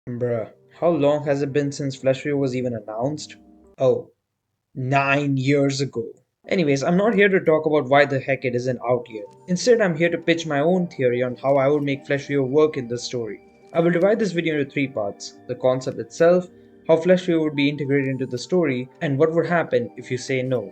Bruh, how long has it been since FleshWeaver was even announced? Oh, 9 years ago. Anyways, I'm not here to talk about why the heck it isn't out yet. Instead, I'm here to pitch my own theory on how I would make FleshWeaver work in this story. I will divide this video into three parts: the concept itself, how FleshWeaver would be integrated into the story, and what would happen if you say no.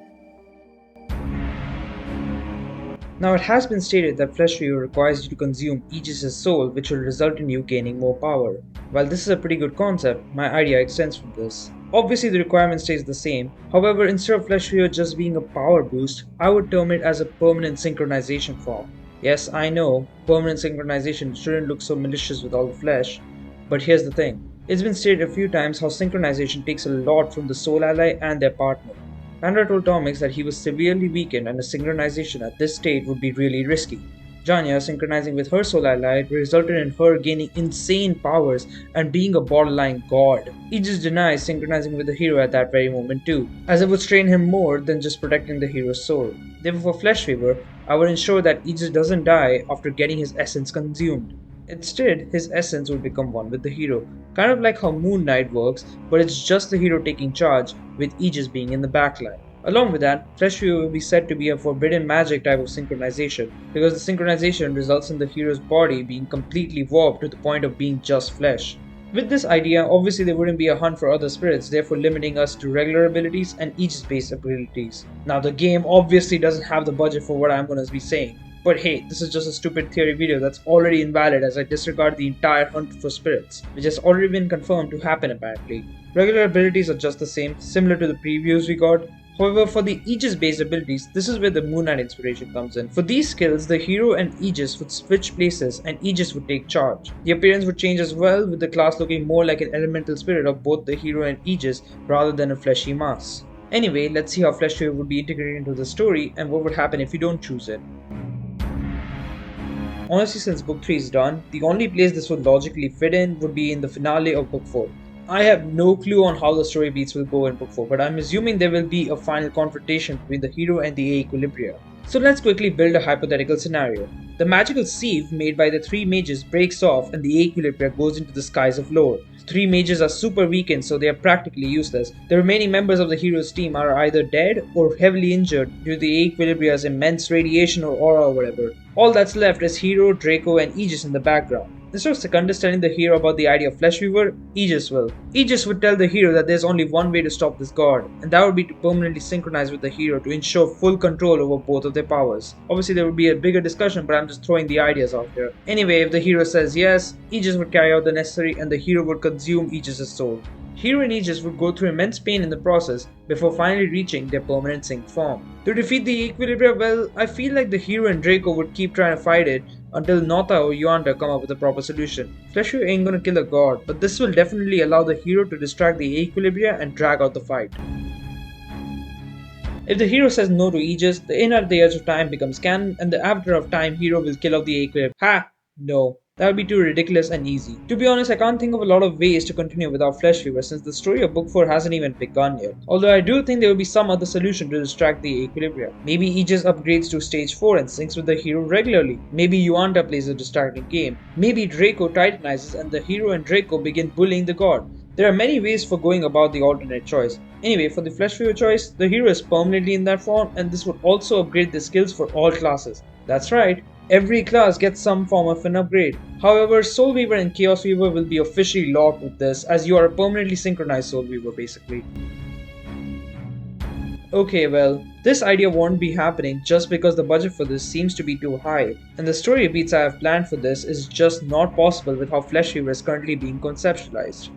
Now, it has been stated that FleshWeaver requires you to consume Aegis' soul, which will result in you gaining more power. While this is a pretty good concept, my idea extends from this. Obviously, the requirement stays the same. However, instead of FleshWeaver just being a power boost, I would term it as a permanent synchronization form. Yes, I know, permanent synchronization shouldn't look so malicious with all the flesh, but here's the thing. It's been stated a few times how synchronization takes a lot from the soul ally and their partner. Pandra told Tomix that he was severely weakened and a synchronization at this state would be really risky. Janya synchronizing with her soul ally resulted in her gaining insane powers and being a borderline god. Aegis denies synchronizing with the hero at that very moment too, as it would strain him more than just protecting the hero's soul. Therefore for FleshWeaver, I would ensure that Aegis doesn't die after getting his essence consumed. Instead, his essence would become one with the hero, kind of like how Moon Knight works, but it's just the hero taking charge, with Aegis being in the backline. Along with that, FleshWeaver will be said to be a forbidden magic type of synchronization, because the synchronization results in the hero's body being completely warped to the point of being just flesh. With this idea, obviously there wouldn't be a hunt for other spirits, therefore limiting us to regular abilities and Aegis-based abilities. Now the game obviously doesn't have the budget for what I'm gonna be saying, but hey, this is just a stupid theory video that's already invalid as I disregard the entire hunt for spirits, which has already been confirmed to happen apparently. Regular abilities are just the same, similar to the previews we got. However, for the Aegis-based abilities, this is where the Moon Knight inspiration comes in. For these skills, the hero and Aegis would switch places and Aegis would take charge. The appearance would change as well, with the class looking more like an elemental spirit of both the hero and Aegis rather than a fleshy mass. Anyway, let's see how FleshWeaver would be integrated into the story and what would happen if you don't choose it. Honestly, since book 3 is done, the only place this would logically fit in would be in the finale of book 4. I have no clue on how the story beats will go in book 4, but I'm assuming there will be a final confrontation between the hero and the Equilibria. So let's quickly build a hypothetical scenario. The magical sieve made by the three mages breaks off and the Equilibria goes into the skies of lore. The three mages are super weakened, so they are practically useless. The remaining members of the hero's team are either dead or heavily injured due to the Equilibria's immense radiation or aura or whatever. All that's left is Hero, Draco and Aegis in the background. Instead of Secundus telling the hero about the idea of FleshWeaver, Aegis will. Aegis would tell the hero that there's only one way to stop this god, and that would be to permanently synchronize with the hero to ensure full control over both of their powers. Obviously there would be a bigger discussion, but I'm just throwing the ideas out here. Anyway, if the hero says yes, Aegis would carry out the necessary and the hero would consume Aegis' soul. Hero and Aegis would go through immense pain in the process before finally reaching their permanent sync form. To defeat the Equilibria, well, I feel like the hero and Draco would keep trying to fight it until Nota or Yuanda come up with a proper solution. FleshWeaver ain't gonna kill a god, but this will definitely allow the hero to distract the Equilibria and drag out the fight. If the hero says no to Aegis, the In at the Edge of Time becomes canon and the Avatar of Time hero will kill off the Equilibria. Ha! No. That would be too ridiculous and easy. To be honest, I can't think of a lot of ways to continue without FleshWeaver since the story of Book 4 hasn't even begun yet. Although I do think there will be some other solution to distract the Equilibria. Maybe Aegis upgrades to stage 4 and syncs with the hero regularly. Maybe Yuanda plays a distracting game. Maybe Draco titanizes and the hero and Draco begin bullying the god. There are many ways for going about the alternate choice. Anyway, for the FleshWeaver choice, the hero is permanently in that form and this would also upgrade the skills for all classes. That's right. Every class gets some form of an upgrade. However, Soul Weaver and Chaos Weaver will be officially locked with this as you are a permanently synchronized Soul Weaver basically. Okay, well, this idea won't be happening just because the budget for this seems to be too high, and the story beats I have planned for this is just not possible with how FleshWeaver is currently being conceptualized.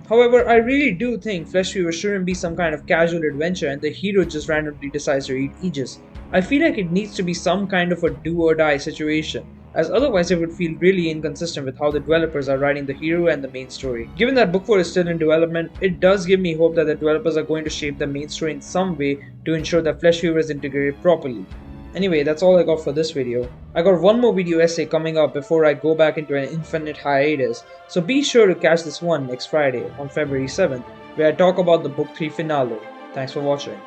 However, I really do think FleshWeaver shouldn't be some kind of casual adventure and the hero just randomly decides to eat Aegis. I feel like it needs to be some kind of a do or die situation, as otherwise it would feel really inconsistent with how the developers are writing the hero and the main story. Given that book 4 is still in development, it does give me hope that the developers are going to shape the main story in some way to ensure that FleshWeaver is integrated properly. Anyway, that's all I got for this video. I got one more video essay coming up before I go back into an infinite hiatus, so be sure to catch this one next Friday on February 7th, where I talk about the book 3 finale. Thanks for watching.